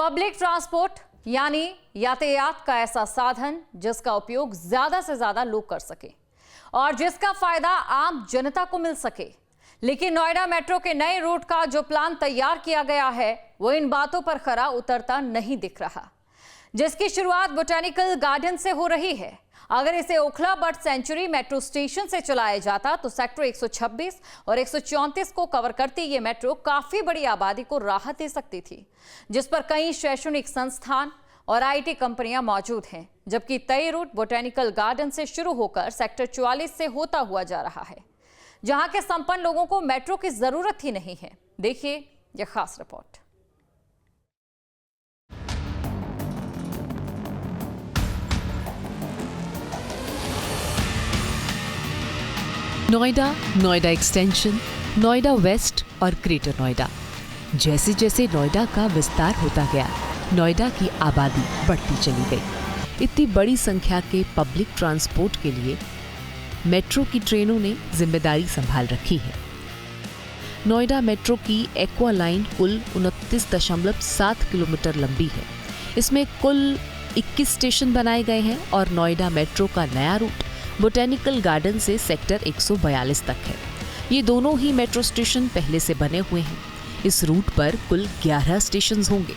Public transport यानी यातायात का ऐसा साधन जिसका उपयोग ज्यादा से ज्यादा लोग कर सके और जिसका फायदा आम जनता को मिल सके। लेकिन नोएडा मेट्रो के नए रूट का जो प्लान तैयार किया गया है वो इन बातों पर खरा उतरता नहीं दिख रहा, जिसकी शुरुआत बोटेनिकल गार्डन से हो रही है। अगर इसे Okhla bird sanctuary metro station से चलाया जाता तो सेक्टर 126 और 134 को कवर करती ये मेट्रो काफी बड़ी आबादी को राहत दे सकती थी, जिस पर कई शैक्षणिक संस्थान और आईटी कंपनियां मौजूद हैं। जबकि तय रूट बोटेनिकल गार्डन से शुरू होकर सेक्टर 44 से होता हुआ जा रहा है, जहां के संपन्न लोगों को मेट्रो की जरूरत ही नहीं है। देखिए यह खास report. Noida, Noida extension, Noida west और ग्रेटर नोएडा। जैसे जैसे नोएडा का विस्तार होता गया, नोएडा की आबादी बढ़ती चली गई। इतनी बड़ी संख्या के पब्लिक ट्रांसपोर्ट के लिए मेट्रो की ट्रेनों ने जिम्मेदारी संभाल रखी है। नोएडा मेट्रो की एक्वा लाइन कुल 29.7 किलोमीटर लंबी है। इसमें कुल 21 स्टेशन बनाए गए हैं और नोएडा मेट्रो का नया रूट बोटेनिकल गार्डन से सेक्टर 142 तक है। ये दोनों ही मेट्रो स्टेशन पहले से बने हुए हैं। इस रूट पर कुल 11 स्टेशन होंगे।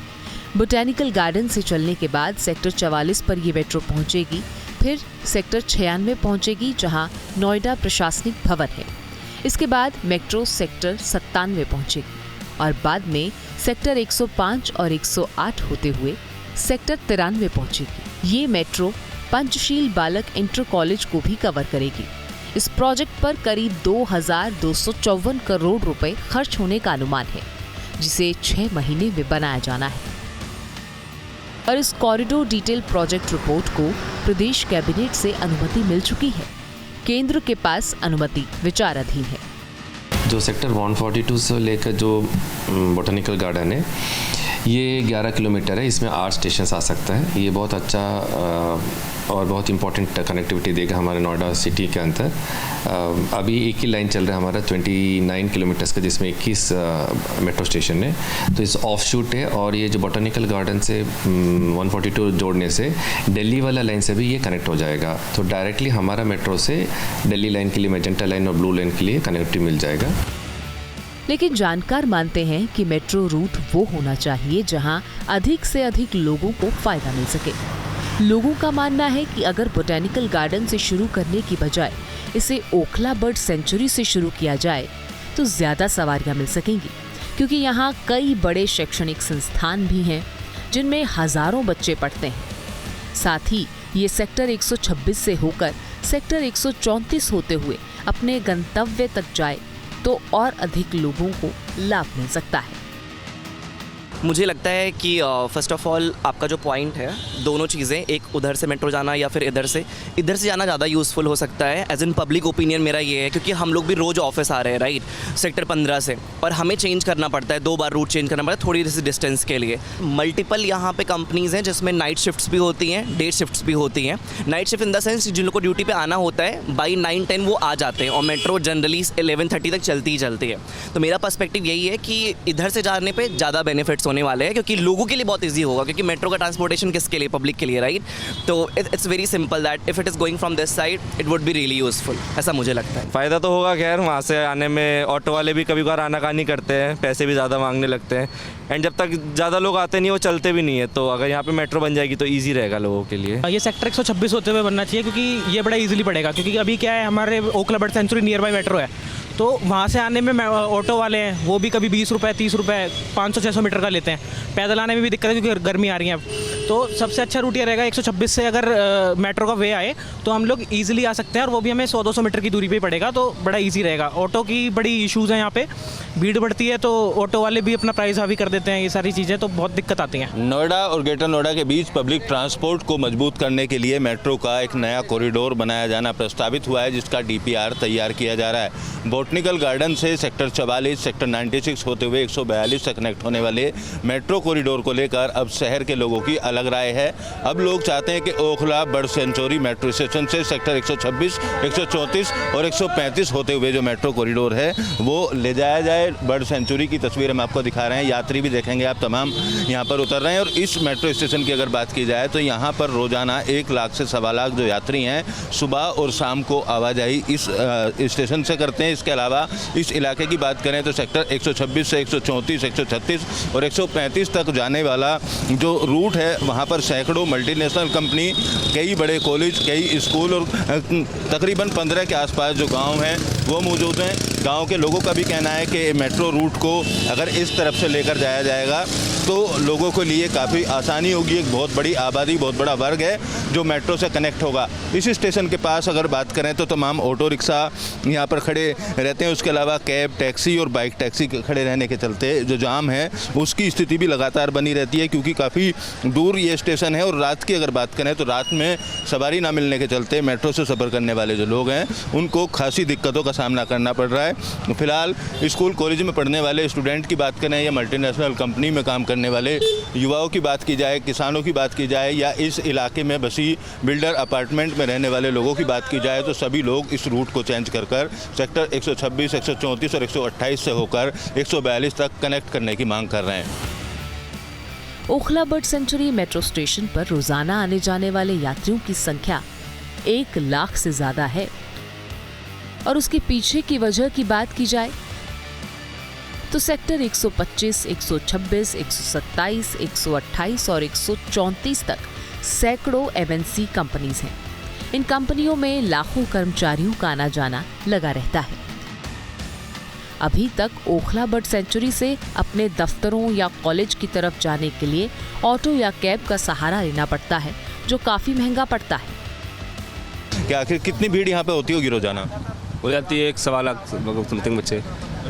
बोटेनिकल गार्डन से चलने के बाद सेक्टर 44 पर ये मेट्रो पहुंचेगी, फिर सेक्टर 96 पहुंचेगी जहां नोएडा प्रशासनिक भवन है। इसके बाद मेट्रो सेक्टर 97 पहुंचेगी और बाद में सेक्टर 105 और 108 होते हुए सेक्टर 93 पहुंचेगी। ये मेट्रो पंचशील बालक इंटर कॉलेज को भी कवर करेगी। इस प्रोजेक्ट पर करीब 2254 करोड़ रुपए खर्च होने का अनुमान है, जिसे 6 महीने में बनाया जाना है। और इस कॉरिडोर डिटेल प्रोजेक्ट रिपोर्ट को प्रदेश कैबिनेट से अनुमति मिल चुकी है। केंद्र के पास अनुमति विचाराधीन है। जो सेक्टर 142 से लेकर जो बोटेनिकल गार्डन है, ये 11 किलोमीटर है। इसमें 8 स्टेशन आ सकता है। ये बहुत अच्छा और बहुत इंपॉर्टेंट कनेक्टिविटी देगा हमारे नोएडा सिटी के अंदर। अभी एक ही लाइन चल रहा है हमारा 29 किलोमीटर्स का, जिसमें 21 मेट्रो स्टेशन है। तो इस ऑफ शूट है और ये जो बोटेनिकल गार्डन से 142 जोड़ने से दिल्ली वाला लाइन से भी ये कनेक्ट हो जाएगा। तो डायरेक्टली हमारा मेट्रो से दिल्ली लाइन के लिए, मेजेंटा लाइन और ब्लू लाइन के लिए कनेक्टिविटी मिल जाएगा। लेकिन जानकार मानते हैं कि मेट्रो रूट वो होना चाहिए जहां अधिक से अधिक लोगों को फायदा मिल सके। लोगों का मानना है कि अगर बोटेनिकल गार्डन से शुरू करने की बजाय इसे ओखला बर्ड सेंचुरी से शुरू किया जाए तो ज्यादा सवारियां मिल सकेंगी, क्योंकि यहाँ कई बड़े शैक्षणिक संस्थान भी हैं जिनमें हजारों बच्चे पढ़ते हैं। साथ ही ये सेक्टर 126 से होकर सेक्टर 134 होते हुए अपने गंतव्य तक जाए तो और अधिक लोगों को लाभ मिल सकता है। मुझे लगता है कि फर्स्ट ऑफ ऑल आपका जो पॉइंट है, दोनों चीज़ें, एक उधर से मेट्रो जाना या फिर इधर से जाना ज़्यादा यूज़फुल हो सकता है। एज इन पब्लिक ओपिनियन मेरा ये है, क्योंकि हम लोग भी रोज़ ऑफिस आ रहे हैं राइट सेक्टर 15 से, और हमें चेंज करना पड़ता है, 2 बार रूट चेंज करना पड़ता है थोड़ी सी डिस्टेंस के लिए। मल्टीपल यहाँ पे कंपनीज़ हैं जिसमें नाइट शिफ्ट्स भी होती हैं, डे शिफ्ट्स भी होती हैं। Night shift in the sense जिन लोग को ड्यूटी पर आना होता है बाई 9-10 वो आ जाते हैं, और मेट्रो जनरली 11:30 तक चलती ही चलती है। तो मेरा पर्सपेक्टिव यही है कि इधर से जाने पर ज़्यादा बेनिफिट्स होने वाले हैं, क्योंकि लोगों के लिए बहुत इजी होगा, क्योंकि मेट्रो का ट्रांसपोर्टेशन किसके लिए, पब्लिक के लिए राइट। तो it's very simple that if it is going from this side it would be really useful, ऐसा मुझे लगता है। फ़ायदा तो होगा खैर, वहाँ से आने में ऑटो वाले भी कभी कभार आनाकानी करते हैं, पैसे भी ज़्यादा मांगने लगते हैं, एंड जब तक ज़्यादा लोग आते नहीं वो चलते भी नहीं है। तो अगर यहाँ पे मेट्रो बन जाएगी तो ईजी रहेगा लोगों के लिए। ये सेक्टर 126 होते हुए बनना चाहिए, क्योंकि ये बड़ा ईजिली पड़ेगा। क्योंकि अभी क्या है, हमारे Okhla bird sanctuary near by metro है, तो वहाँ से आने में ऑटो वाले हैं वो भी कभी 20 रुपये 30 रुपये 500-600 मीटर का लेते हैं। पैदल आने में भी दिक्कत है क्योंकि गर्मी आ रही है अब। तो सबसे अच्छा रूट ये रहेगा 126 से अगर मेट्रो का वे आए तो हम लोग ईजिली आ सकते हैं, और वो भी हमें 100-200 मीटर की दूरी पे ही पड़ेगा, तो बड़ा ईजी रहेगा। ऑटो की बड़ी इशूज़ हैं यहाँ पे, भीड़ बढ़ती है तो ऑटो वाले भी अपना प्राइस हावी कर देते हैं, ये सारी चीज़ें तो बहुत दिक्कत आती हैं। नोएडा और ग्रेटर नोएडा के बीच पब्लिक ट्रांसपोर्ट को मजबूत करने के लिए मेट्रो का एक नया कॉरिडोर बनाया जाना प्रस्तावित हुआ है, जिसका DPR तैयार किया जा रहा है। बोटेनिकल गार्डन से सेक्टर 44, सेक्टर 96 होते हुए 142 से कनेक्ट होने वाले मेट्रो कॉरिडोर को लेकर अब शहर के लोगों की अलग अलग राय है। अब लोग चाहते हैं कि Okhla bird sanctuary metro station से सेक्टर 126, 134 और 135 होते हुए जो मेट्रो कॉरिडोर है वो ले जाया जाए। बर्ड सेंचुरी की तस्वीर हम आपको दिखा रहे हैं, यात्री भी देखेंगे आप तमाम यहाँ पर उतर रहे हैं। और इस मेट्रो स्टेशन की अगर बात की जाए तो यहाँ पर रोज़ाना 1 लाख से 1.25 लाख जो यात्री हैं सुबह और शाम को आवाजाही इस स्टेशन से करते हैं। इसके अलावा इस इलाके की बात करें तो सेक्टर 126 से 134, 136 और 135 तक जाने वाला जो रूट है वहाँ पर सैकड़ों मल्टीनेशनल कंपनी, कई बड़े कॉलेज, कई स्कूल और तकरीबन 15 के आसपास जो गांव हैं वो मौजूद हैं। गांव के लोगों का भी कहना है कि मेट्रो रूट को अगर इस तरफ से लेकर जाया जाएगा तो लोगों के लिए काफ़ी आसानी होगी। एक बहुत बड़ी आबादी, बहुत बड़ा वर्ग है जो मेट्रो से कनेक्ट होगा। इस स्टेशन के पास अगर बात करें तो तमाम ऑटो रिक्शा यहाँ पर खड़े रहते हैं। उसके अलावा कैब, टैक्सी और बाइक टैक्सी खड़े रहने के चलते जो जाम है उसकी स्थिति भी लगातार बनी रहती है, क्योंकि काफ़ी दूर ये स्टेशन है। और रात की अगर बात करें तो रात में सवारी ना मिलने के चलते मेट्रो से सफ़र करने वाले जो लोग हैं उनको खासी दिक्कतों का सामना करना पड़ रहा है। फिलहाल स्कूल कॉलेज में पढ़ने वाले स्टूडेंट की बात करें या मल्टीनेशनल कंपनी में काम करने वाले युवाओं की बात की जाए, किसानों की बात की जाए या इस इलाके में बसी बिल्डर अपार्टमेंट में रहने वाले लोगों की बात की जाए तो सभी लोग इस रूट को चेंज कर सेक्टर 126, 134 और 128 से होकर 142 तक कनेक्ट करने की मांग कर रहे हैं। Okhla bird sanctuary metro station पर रोजाना आने जाने वाले यात्रियों की संख्या 1 लाख से ज्यादा है। और उसके पीछे की वजह की बात की जाए तो सेक्टर 125, 126, 127, 128 और 134 तक सैकड़ों एमएनसी कंपनीज हैं। इन कंपनियों में लाखों कर्मचारियों का आना जाना लगा रहता है। अभी तक ओखला बर्ड सेंचुरी से अपने दफ्तरों या कॉलेज की तरफ जाने के लिए ऑटो या कैब का सहारा लेना पड़ता है, जो काफी महंगा पड़ता है। क्या आखिर कितनी भीड़ यहाँ पे होती होगी रोजाना? हो जाती है 1.25 लाख समथिंग बच्चे।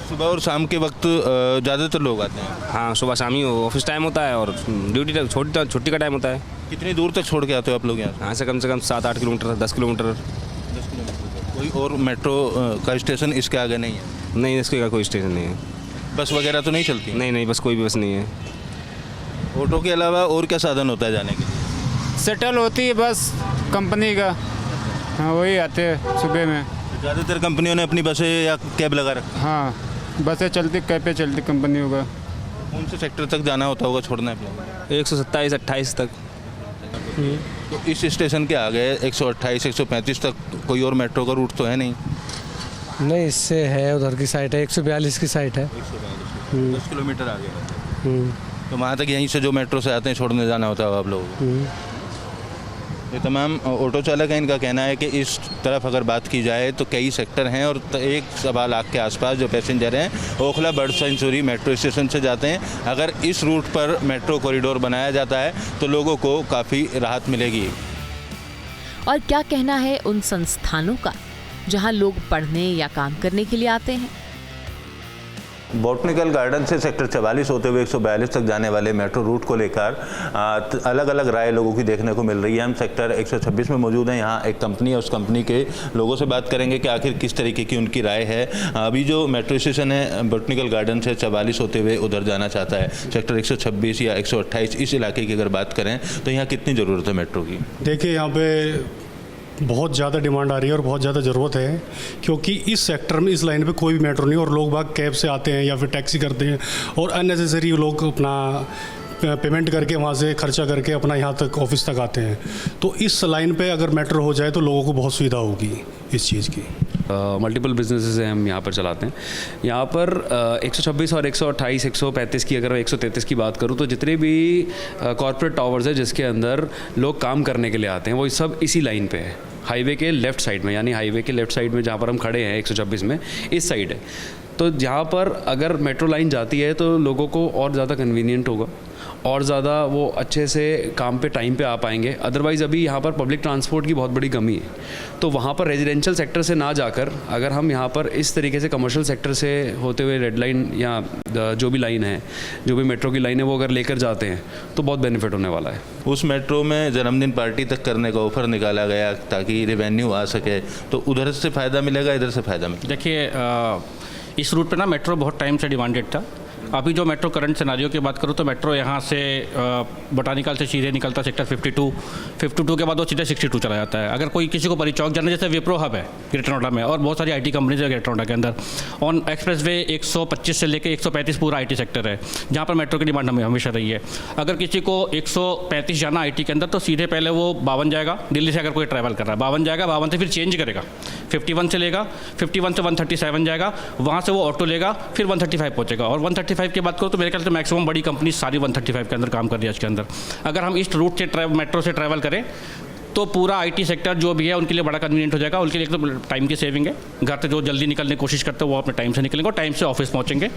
सुबह और शाम के वक्त ज़्यादातर लोग आते हैं। हाँ, सुबह शाम ही ऑफिस टाइम होता है और ड्यूटी छुट्टी का टाइम होता है। कितनी दूर तक छोड़ के आते हो आप लोग यहाँ? यहाँ से कम 7-8 किलोमीटर, 10 किलोमीटर। कोई और मेट्रो का स्टेशन इसके आगे नहीं है? नहीं, इसके कोई स्टेशन नहीं है। बस वगैरह तो नहीं चलती? नहीं, बस कोई भी बस नहीं है। ऑटो के अलावा और क्या साधन होता है जाने के लिए? सेटल होती है बस कंपनी का, हाँ वही आते हैं सुबह में। ज़्यादातर कंपनियों ने अपनी बसें या कैब लगा रखा? हाँ, बसें चलती, कैबें चलती कंपनियों का। कौन से सेक्टर तक जाना होता होगा, छोड़ना है? 127, 28 तक। तो इस स्टेशन के आगे 128, 135 तक कोई और मेट्रो का रूट तो है नहीं? नहीं, इससे है, उधर की साइड है, 142 की साइड है। 10 किलोमीटर आगे। तो वहाँ तक यहीं से जो मेट्रो से आते हैं छोड़ने जाना होता है आप लोगों को? ये तमाम ऑटो चालक हैं, इनका कहना है कि इस तरफ अगर बात की जाए तो कई सेक्टर हैं और 1.25 लाख के आसपास जो पैसेंजर हैं Okhla bird sanctuary metro station से जाते हैं। अगर इस रूट पर मेट्रो कॉरिडोर बनाया जाता है तो लोगों को काफ़ी राहत मिलेगी। और क्या कहना है उन संस्थानों का जहां लोग पढ़ने या काम करने के लिए आते हैं? बॉटनिकल गार्डन से सेक्टर 44 होते हुए 142 तक जाने वाले मेट्रो रूट को लेकर अलग अलग राय लोगों की देखने को मिल रही है। हम सेक्टर 126 में मौजूद हैं, यहाँ एक कंपनी है, उस कंपनी के लोगों से बात करेंगे कि आखिर किस तरीके की उनकी राय है। अभी जो मेट्रो स्टेशन है बॉटनिकल गार्डन से 44 होते हुए उधर जाना चाहता है, सेक्टर 126 या 128 इस इलाके की अगर बात करें तो यहाँ कितनी ज़रूरत है मेट्रो की? देखिए, यहाँ पे बहुत ज़्यादा डिमांड आ रही है और बहुत ज़्यादा ज़रूरत है, क्योंकि इस सेक्टर में, इस लाइन पे कोई भी मेट्रो नहीं और लोग बाग कैब से आते हैं या फिर टैक्सी करते हैं और अननेसेसरी लोग अपना पेमेंट करके वहाँ से खर्चा करके अपना यहाँ तक ऑफिस तक आते हैं। तो इस लाइन पे अगर मेट्रो हो जाए तो लोगों को बहुत सुविधा होगी इस चीज़ की। मल्टीपल बिजनेसेस हैं, हम यहाँ पर चलाते हैं। यहाँ पर 126 और 128, 135 की, अगर 133 की बात करूँ तो जितने भी कॉर्पोरेट टावर्स हैं जिसके अंदर लोग काम करने के लिए आते हैं वो सब इसी लाइन पे है, हाईवे के लेफ़्ट साइड में, यानी हाईवे के लेफ़्ट साइड में जहाँ पर हम खड़े हैं 126 में, इस साइड है। तो जहाँ पर अगर मेट्रो लाइन जाती है तो लोगों को और ज़्यादा कन्वीनियंट होगा और ज़्यादा वो अच्छे से काम पे टाइम पे आ पाएंगे। अदरवाइज़ अभी यहाँ पर पब्लिक ट्रांसपोर्ट की बहुत बड़ी कमी है, तो वहाँ पर रेजिडेंशियल सेक्टर से ना जाकर अगर हम यहाँ पर इस तरीके से कमर्शियल सेक्टर से होते हुए रेड लाइन या जो भी लाइन है, जो भी मेट्रो की लाइन है, वो अगर लेकर जाते हैं तो बहुत बेनिफिट होने वाला है। उस मेट्रो में जन्मदिन पार्टी तक करने का ऑफर निकाला गया ताकि रेवेन्यू आ सके, तो उधर से फ़ायदा मिलेगा, इधर से फ़ायदा मिलेगा? देखिए, इस रूट पे ना मेट्रो बहुत टाइम से डिमांडेड था अभी जो मेट्रो करंट सिनारियो की बात करूँ तो मेट्रो यहाँ से बोटानिकल से सीधे निकलता सेक्टर 52 के बाद वो सीधे 62 चला जाता है। अगर कोई किसी को परिचौक जाना, जैसे विप्रो हब है ग्रेटर नोएडा में और बहुत सारी IT कंपनीज है ग्रेटर नोएडा के अंदर, ऑन एक्सप्रेस वे 125 से लेकर 135 पूरा IT सेक्टर है जहाँ पर मेट्रो की डिमांड हमेशा रही है। अगर किसी को 135 जाना IT के अंदर तो सीधे पहले वो 52 जाएगा, दिल्ली से अगर कोई ट्रैवल कर रहा है 52 जाएगा, 52 से फिर चेंज करेगा 51 से लेगा, 51 से 137 जाएगा, वहाँ से वो ऑटो लेगा, फिर 135 पहुँचेगा। और 135 की बात करो तो मेरे ख्याल से मैक्सिमम बड़ी कंपनी सारी 135 के अंदर काम कर रही है आज के अंदर। अगर हम इस रूट से मेट्रो से ट्रैवल करें तो पूरा IT सेक्टर जो भी है उनके लिए बड़ा कन्वीनियंट हो जाएगा। उनके लिए एक तो टाइम की सेविंग है, घर से जो जल्दी निकलने की कोशिश करते हैं वो अपने टाइम से निकलेंगे और टाइम से ऑफिस पहुंचेंगे।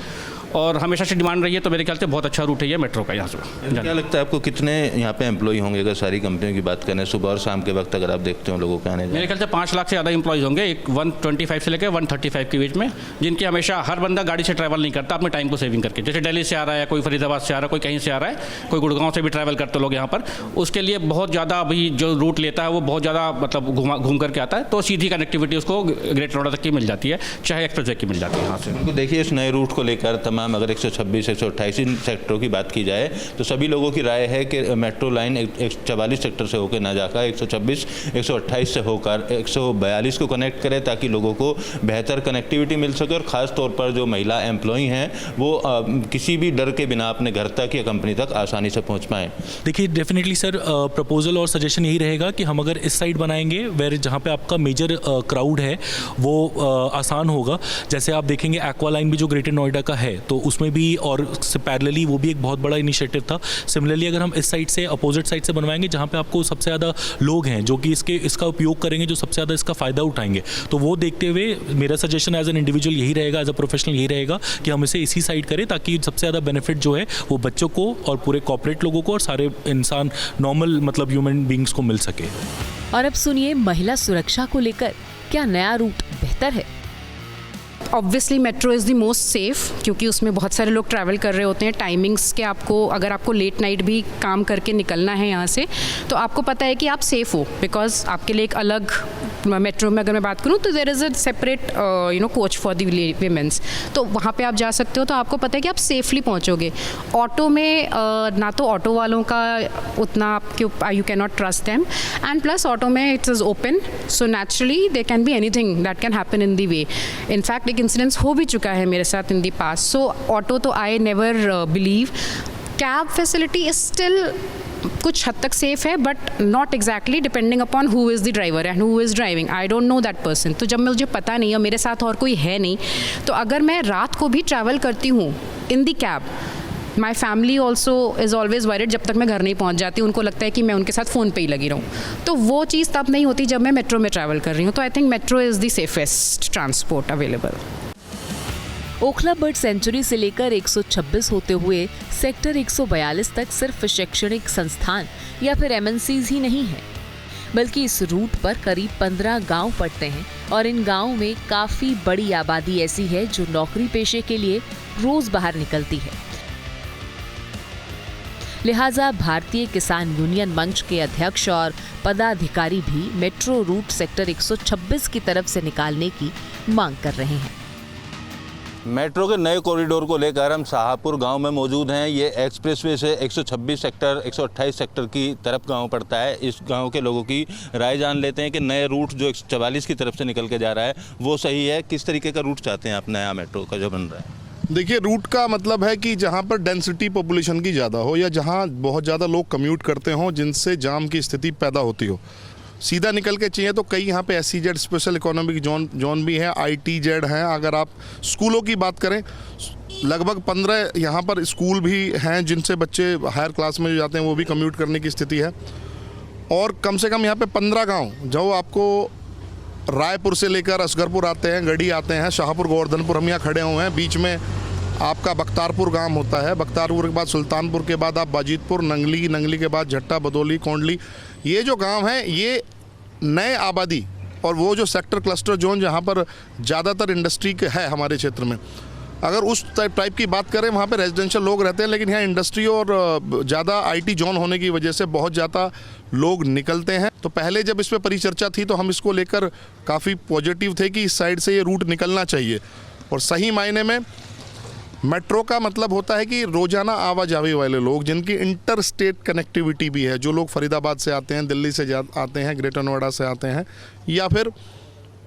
और हमेशा से डिमांड रही है तो मेरे ख्याल से बहुत अच्छा रूट है ये मेट्रो का। यहाँ से क्या लगता है आपको कितने यहाँ पे एम्प्लॉय होंगे अगर सारी कंपनियों की बात करें सुबह और शाम के वक्त, अगर आप देखते हो लोगों के आने? मेरे ख्याल से 5 लाख से ज़्यादा इंप्लॉयज़ होंगे, एक 125 से लेकर 135 के बीच में, जिनकी हमेशा हर बंदा गाड़ी से ट्रैवल नहीं करता, अपने टाइम को सेविंग करके। जैसे दिल्ली से आ रहा है, कोई फरीदाबाद से आ रहा है, कोई कहीं से आ रहा है, कोई गुड़गांव से भी ट्रैवल करते लोग यहाँ पर, उसके लिए बहुत ज़्यादा अभी जो रूट लेता है वो बहुत ज़्यादा मतलब घूम करके आता है, तो सीधी कनेक्टिविटी उसको ग्रेटर नोएडा तक की मिल जाती है, चाहे एक्सप्रेस वे की मिल जाती है यहाँ से। देखिए इस नए रूट को लेकर तमाम अगर 126, 128 इन सेक्टरों की बात की जाए तो सभी लोगों की राय है कि मेट्रो लाइन 144 सेक्टर से होकर ना जाकर 126, 128 से होकर 142 को कनेक्ट करे ताकि लोगों को बेहतर कनेक्टिविटी मिल सके और ख़ास तौर पर जो महिला एम्प्लॉई हैं वो किसी भी डर के बिना अपने घर तक या कंपनी तक आसानी से पहुँच पाएँ। देखिए डेफिनेटली सर प्रपोजल और सजेशन यही रहेगा कि हम अगर इस साइड बनाएंगे वेर जहाँ पे आपका मेजर क्राउड है वो आसान होगा। जैसे आप देखेंगे एक्वा लाइन भी जो ग्रेटर नोएडा का है तो उसमें भी और पैरेलली वो भी एक बहुत बड़ा इनिशिएटिव था। सिमिलरली अगर हम इस साइड से अपोजिट साइड से बनवाएंगे जहाँ पे आपको सबसे ज़्यादा लोग हैं जो कि इसका उपयोग करेंगे, जो सबसे ज़्यादा इसका फ़ायदा उठाएंगे, तो वो देखते हुए मेरा सजेशन एज एन इंडिविजुअल यही रहेगा, एज अ प्रोफेशनल यही रहेगा कि हम इसे इसी साइड करें ताकि सबसे ज़्यादा बेनिफिट जो है वो बच्चों को और पूरे कॉर्पोरेट लोगों को और सारे इंसान नॉर्मल मतलब ह्यूमन बींग्स को मिल सके। और अब सुनिए महिला सुरक्षा को लेकर क्या नया रूट बेहतर है। Obviously metro is the most safe क्योंकि उसमें बहुत सारे लोग ट्रैवल कर रहे होते हैं। टाइमिंग्स के आपको अगर आपको लेट नाइट भी काम करके निकलना है यहाँ से तो आपको पता है कि आप सेफ़ हो, बिकॉज आपके लिए एक अलग मेट्रो में अगर मैं बात करूँ तो there is a separate coach for the women's, तो वहाँ पे आप जा सकते हो, तो आपको पता है कि आप सेफली पहुँचोगे। ऑटो में ना तो ऑटो वालों का उतना आपके you can not trust them, and plus auto में it's is open so naturally there can be anything that can happen in the way. In fact एक इंसिडेंस हो भी चुका है मेरे साथ इन दी पास्ट, सो ऑटो तो I never believe. Cab facility is still कुछ हद तक सेफ है but not exactly, depending upon who is the driver and who is driving. I don't know that person, तो जब मुझे पता नहीं है मेरे साथ और कोई है नहीं, तो अगर मैं रात को भी ट्रैवल करती हूँ in the cab, my family also is always worried जब तक मैं घर नहीं पहुँच जाती, उनको लगता है कि मैं उनके साथ फ़ोन पे ही लगी रहूँ, तो वो चीज़ तब नहीं होती जब मैं मेट्रो में ट्रैवल कर रही हूँ। तो I think metro is the safest transport available. Okhla bird sanctuary से लेकर 126 होते हुए सेक्टर 142 तक सिर्फ शैक्षणिक संस्थान या फिर MNCs ही नहीं है, बल्कि इस रूट पर करीब 15 गांव पड़ते हैं और इन गांवों में काफी बड़ी आबादी ऐसी है जो नौकरी पेशे के लिए रोज बाहर निकलती है। लिहाजा भारतीय किसान यूनियन मंच के अध्यक्ष और पदाधिकारी भी मेट्रो रूट सेक्टर 126 की तरफ से निकालने की मांग कर रहे हैं। मेट्रो के नए कॉरिडोर को लेकर हम शाहपुर गांव में मौजूद हैं। ये एक्सप्रेसवे से 126 सेक्टर 128 सेक्टर की तरफ गांव पड़ता है। इस गांव के लोगों की राय जान लेते हैं कि नए रूट जो 144 की तरफ से निकल के जा रहा है वो सही है। किस तरीके का रूट चाहते हैं आप नया मेट्रो का जो बन रहा है? देखिए रूट का मतलब है कि जहाँ पर डेंसिटी पॉपुलेशन की ज़्यादा हो या जहाँ बहुत ज़्यादा लोग कम्यूट करते हों जिनसे जाम की स्थिति पैदा होती हो, सीधा निकल के चाहिए। तो कई यहाँ पे SEZ स्पेशल इकोनॉमिक जोन भी है, ITZ हैं। अगर आप स्कूलों की बात करें लगभग 15 यहाँ पर स्कूल भी हैं जिनसे बच्चे हायर क्लास में जो जाते हैं वो भी कम्यूट करने की स्थिति है। और कम से कम यहाँ पे 15 गांव जो आपको रायपुर से लेकर असगरपुर आते हैं, गढ़ी आते हैं, शाहपुर गोवर्धनपुर, हम यहाँ खड़े हुए हैं। बीच में आपका बख्तारपुर गांव होता है, बख्तारपुर के बाद सुल्तानपुर के बाद आप बाजितपुर, नंगली के बाद झट्टा, बदौली, कोंडली, ये जो गांव हैं ये नए आबादी और वो जो सेक्टर क्लस्टर जोन जहां पर ज़्यादातर इंडस्ट्री है हमारे क्षेत्र में, अगर उस टाइप की बात करें वहाँ पे रेजिडेंशियल लोग रहते हैं, लेकिन यहाँ इंडस्ट्री और ज़्यादा IT जोन होने की वजह से बहुत ज़्यादा लोग निकलते हैं। तो पहले जब इस पर परिचर्चा थी तो हम इसको लेकर काफ़ी पॉजिटिव थे कि इस साइड से ये रूट निकलना चाहिए और सही मायने में मेट्रो का मतलब होता है कि रोजाना आवाजाही वाले लोग जिनकी इंटर स्टेट कनेक्टिविटी भी है, जो लोग फरीदाबाद से आते हैं, दिल्ली से आते हैं, ग्रेटर नोएडा से आते हैं या फिर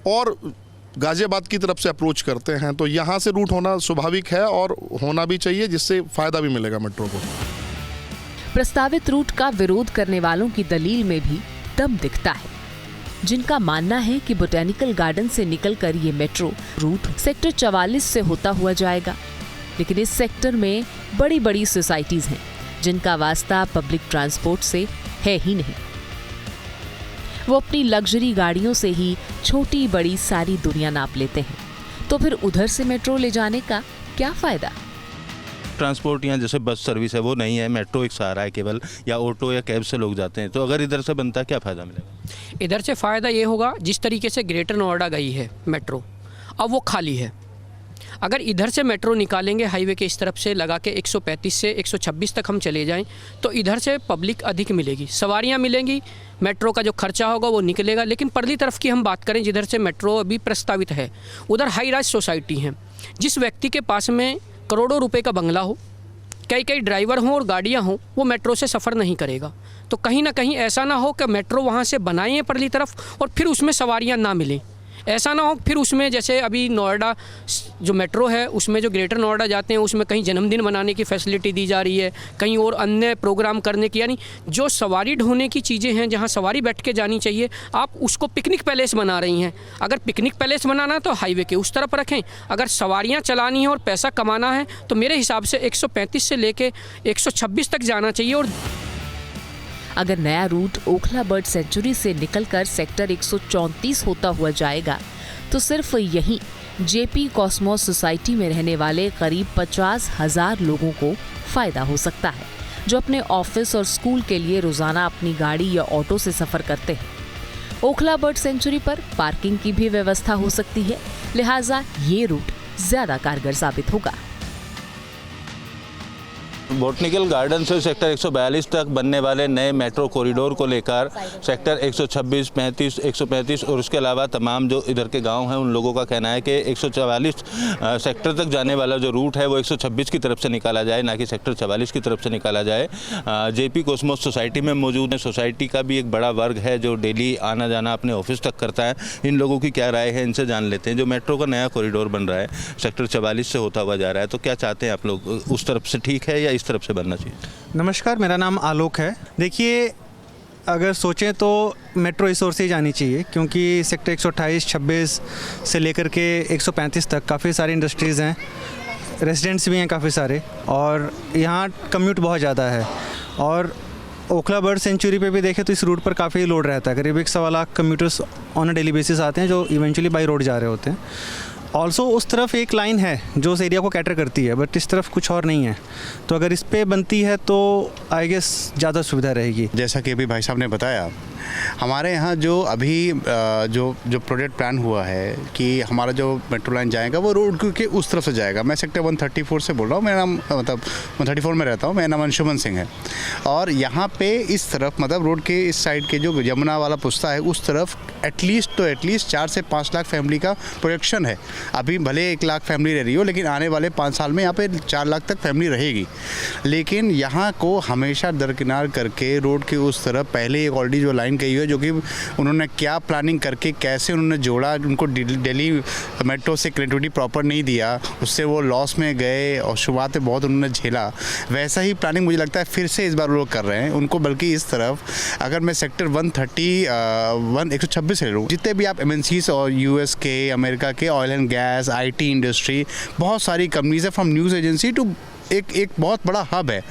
और गाजियाबाद की तरफ से अप्रोच करते हैं, तो यहाँ से रूट होना स्वाभाविक है और होना भी चाहिए, जिससे फ़ायदा भी मिलेगा मेट्रो को। प्रस्तावित रूट का विरोध करने वालों की दलील में भी दम दिखता है, जिनका मानना है कि बोटेनिकल गार्डन से निकलकर ये मेट्रो रूट सेक्टर 44 से होता हुआ जाएगा। लेकिन इस सेक्टर में बड़ी बड़ी सोसाइटीज हैं जिनका वास्ता पब्लिक ट्रांसपोर्ट से है ही नहीं। वो अपनी लग्जरी गाड़ियों से ही छोटी बड़ी सारी दुनिया नाप लेते हैं, तो फिर उधर से मेट्रो ले जाने का क्या फायदा? ट्रांसपोर्ट यहाँ जैसे बस सर्विस है वो नहीं है, मेट्रो एक सहारा है केवल, या ऑटो या कैब से लोग जाते हैं, तो अगर इधर से बनता है क्या फ़ायदा मिलेगा? इधर से फ़ायदा ये होगा, जिस तरीके से ग्रेटर नोएडा गई है मेट्रो, अब वो खाली है। अगर इधर से मेट्रो निकालेंगे हाईवे के इस तरफ से लगा के 135 से 126 तक हम चले जाएं, तो इधर से पब्लिक अधिक मिलेगी, सवारियां मिलेंगी, मेट्रो का जो खर्चा होगा वो निकलेगा। लेकिन परली तरफ की हम बात करें, जिधर से मेट्रो अभी प्रस्तावित है, उधर हाई राइज सोसाइटी हैं। जिस व्यक्ति के पास में करोड़ों रुपए का बंगला हो, कई कई ड्राइवर हों और गाड़ियाँ हों, वो मेट्रो से सफ़र नहीं करेगा। तो कहीं ना कहीं ऐसा ना हो कि मेट्रो वहाँ से बनाएं परली तरफ और फिर उसमें सवारियाँ ना मिलें। ऐसा ना हो फिर उसमें, जैसे अभी नोएडा जो मेट्रो है उसमें जो ग्रेटर नोएडा जाते हैं उसमें कहीं जन्मदिन मनाने की फैसिलिटी दी जा रही है, कहीं और अन्य प्रोग्राम करने की, यानी जो सवारी ढोने की चीज़ें हैं, जहां सवारी बैठ के जानी चाहिए, आप उसको पिकनिक पैलेस बना रही हैं। अगर पिकनिक पैलेस बनाना है तो हाईवे के उस तरफ रखें, अगर सवारियाँ चलानी है और पैसा कमाना है तो मेरे हिसाब से 135 से लेके 126 तक जाना चाहिए। और अगर नया रूट ओखला बर्ड सेंचुरी से निकलकर सेक्टर 134 होता हुआ जाएगा तो सिर्फ यहीं जेपी कॉस्मोस सोसाइटी में रहने वाले करीब 50,000 लोगों को फायदा हो सकता है, जो अपने ऑफिस और स्कूल के लिए रोजाना अपनी गाड़ी या ऑटो से सफर करते हैं। ओखला बर्ड सेंचुरी पर पार्किंग की भी व्यवस्था हो सकती है, लिहाजा ये रूट ज्यादा कारगर साबित होगा। बोटनिकल गार्डन से सेक्टर 142 तक बनने वाले नए मेट्रो कॉरिडोर को लेकर सेक्टर 126, 35, 135 और उसके अलावा तमाम जो इधर के गांव हैं उन लोगों का कहना है कि 144 सेक्टर तक जाने वाला जो रूट है वो 126 की तरफ से निकाला जाए, ना कि सेक्टर 44 की तरफ से निकाला जाए। जेपी कॉस्मोस सोसाइटी में मौजूद है, सोसाइटी का भी एक बड़ा वर्ग है जो डेली आना जाना अपने ऑफिस तक करता है। इन लोगों की क्या राय है, इनसे जान लेते हैं। जो मेट्रो का नया कॉरिडोर बन रहा है सेक्टर 44 से होता हुआ जा रहा है, तो क्या चाहते हैं आप लोग, उस तरफ से ठीक है या इस तरफ से बनना चाहिए? नमस्कार, मेरा नाम आलोक है। देखिए, अगर सोचें तो मेट्रो इस ओर से ही जानी चाहिए, क्योंकि सेक्टर 128, 26 से लेकर के 135 तक काफ़ी सारी इंडस्ट्रीज़ हैं, रेजिडेंट्स भी हैं काफ़ी सारे, और यहाँ कम्यूट बहुत ज़्यादा है। और ओखला बर्ड सेंचुरी पे भी देखें तो इस रूट पर काफ़ी लोड रहता है, करीब 1.25 lakh commuters on a daily basis आते हैं जो इवेंचुअली बाई रोड जा रहे होते हैं। ऑल्सो उस तरफ एक लाइन है जो उस एरिया को कैटर करती है, बट इस तरफ कुछ और नहीं है, तो अगर इस पे बनती है तो आई गेस ज़्यादा सुविधा रहेगी। जैसा कि अभी भाई साहब ने बताया, हमारे यहाँ जो अभी जो प्रोजेक्ट प्लान हुआ है कि हमारा जो मेट्रो लाइन जाएगा वो रोड के उस तरफ से जाएगा। मैं सेक्टर 134 से बोल रहा हूँ, मेरा नाम मतलब 134 में रहता हूँ, मेरा नाम अंशुमन सिंह है। और यहाँ पे इस तरफ मतलब रोड के इस साइड के जो यमुना वाला पुस्ता है उस तरफ एटलीस्ट 4 से 5 लाख फैमिली का प्रोजेक्शन है। अभी भले 1 लाख फैमिली रह रही हो, लेकिन आने वाले 5 साल में यहाँ पे 4 लाख तक फैमिली रहेगी। लेकिन यहाँ को हमेशा दरकिनार करके रोड के उस तरफ पहले एक ऑलरेडी जो लाइन गई है, जो कि उन्होंने क्या प्लानिंग करके कैसे उन्होंने जोड़ा, उनको दिल्ली मेट्रो से कनेक्टिविटी प्रॉपर नहीं दिया, उससे वो लॉस में गए और शुरुआत में बहुत उन्होंने झेला। वैसा ही प्लानिंग मुझे लगता है फिर से इस बार वो लोग कर रहे हैं उनको। बल्कि इस तरफ अगर मैं सेक्टर 126 ले लूँ, जितने भी आप MNCs और US के, अमेरिका के oil and gas, IT industry, बहुत सारी कंपनीज है, फ्रॉम न्यूज़ एजेंसी टू एक बहुत बड़ा हब है।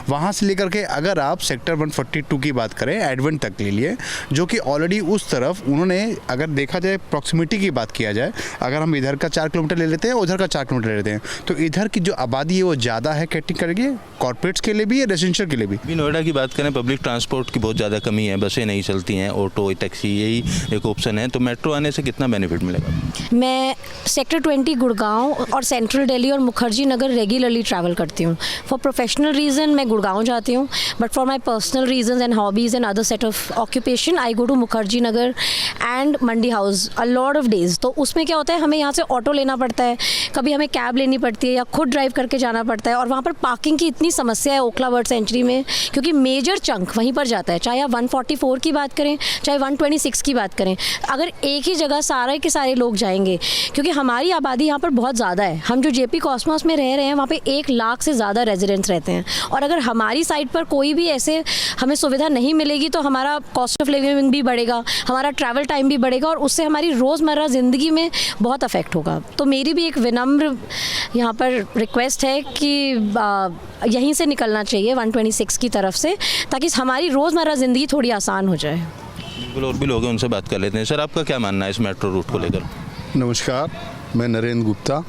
वहाँ से लेकर के अगर आप सेक्टर 142 की बात करें, एडवेंट तक ले लिए, जो कि ऑलरेडी उस तरफ उन्होंने, अगर देखा जाए प्रॉक्सिमिटी की बात किया जाए, अगर हम इधर का 4 किलोमीटर ले लेते हैं, उधर का 4 किलोमीटर ले लेते हैं, तो इधर की जो आबादी है वो ज़्यादा है कैटरिंग करके, कॉर्पोरेट्स के लिए भी है, रेजिडेंशियल के लिए भी। नोएडा की बात करें, पब्लिक ट्रांसपोर्ट की बहुत ज़्यादा कमी है, बसें नहीं चलती हैं, ऑटो, टैक्सी, यही एक ऑप्शन है। तो मेट्रो आने से कितना बेनिफिट मिलेगा? मैं सेक्टर 20 गुड़गांव और सेंट्रल दिल्ली और मुखर्जी नगर रेगुलरली ट्रैवल करती करती हूँ। फॉर प्रोफेशनल रीज़न मैं गुड़गांव जाती हूँ, but for my personal reason and hobbies and other set of occupation I go to Mukherjee Nagar and Mandi house a lot of days. तो उसमें क्या होता है, हमें यहाँ से ऑटो लेना पड़ता है, कभी हमें कैब लेनी पड़ती है या खुद ड्राइव करके जाना पड़ता है, और वहाँ पर पार्किंग की इतनी समस्या है ओखला बर्ड सेंचुरी में, क्योंकि मेजर चंक वहीं पर जाता है, चाहे आप 144 की बात करें चाहे 126 की बात करें। अगर एक ही जगह सारे के सारे लोग जाएंगे, क्योंकि हमारी आबादी यहाँ पर बहुत ज़्यादा है, हम जो जेपी कॉस्मोस में रह रहे हैं वहाँ पे 1 लाख से ज़्यादा रेजिडेंट्स रहते हैं, और अगर हमारी साइड पर कोई भी ऐसे हमें सुविधा नहीं मिलेगी तो हमारा कॉस्ट ऑफ लिविंग भी बढ़ेगा, हमारा ट्रैवल टाइम भी बढ़ेगा, और उससे हमारी रोज़मर्रा ज़िंदगी में बहुत अफेक्ट होगा। तो मेरी भी एक विनम्र यहाँ पर रिक्वेस्ट है कि यहीं से निकलना चाहिए 126 की तरफ से, ताकि हमारी रोज़मर्रा ज़िंदगी थोड़ी आसान हो जाए। बिल्कुल, और भी लोग हैं, उनसे बात कर लेते हैं। सर, आपका क्या मानना है इस मेट्रो रूट को लेकर? नमस्कार, मैं नरेंद्र गुप्ता।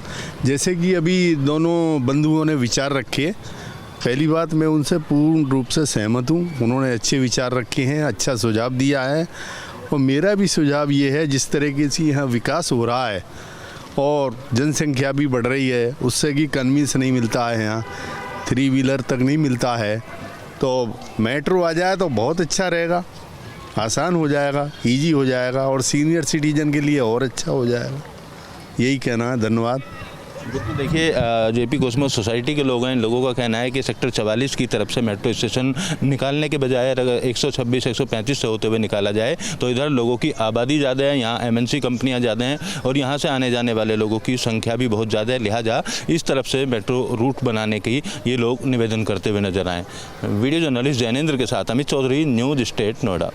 जैसे कि अभी दोनों बंधुओं ने विचार रखे, पहली बात मैं उनसे पूर्ण रूप से सहमत हूँ। उन्होंने अच्छे विचार रखे हैं, अच्छा सुझाव दिया है, और मेरा भी सुझाव ये है, जिस तरीके से यहाँ विकास हो रहा है और जनसंख्या भी बढ़ रही है, उससे कि कन्वीनियंस नहीं मिलता है, यहाँ 3 व्हीलर तक नहीं मिलता है, तो मेट्रो आ जाए तो बहुत अच्छा रहेगा, आसान हो जाएगा, इजी हो जाएगा, और सीनियर सिटीजन के लिए और अच्छा हो जाएगा। यही कहना है। धन्यवाद। बिल्कुल, देखिए जेपी कॉस्मोस सोसाइटी के लोग हैं, इन लोगों का कहना है कि सेक्टर 44 की तरफ से मेट्रो स्टेशन निकालने के बजाय अगर 126 135 से होते हुए निकाला जाए तो इधर लोगों की आबादी ज़्यादा है, यहाँ MNC कंपनियाँ ज़्यादा हैं, और यहाँ से आने जाने वाले लोगों की संख्या भी बहुत ज़्यादा है, लिहाजा इस तरफ से मेट्रो रूट बनाने की ये लोग निवेदन करते हुए नजर आए। वीडियो जर्नलिस्ट जैनेंद्र के साथ अमित चौधरी, न्यूज़ स्टेट, नोएडा।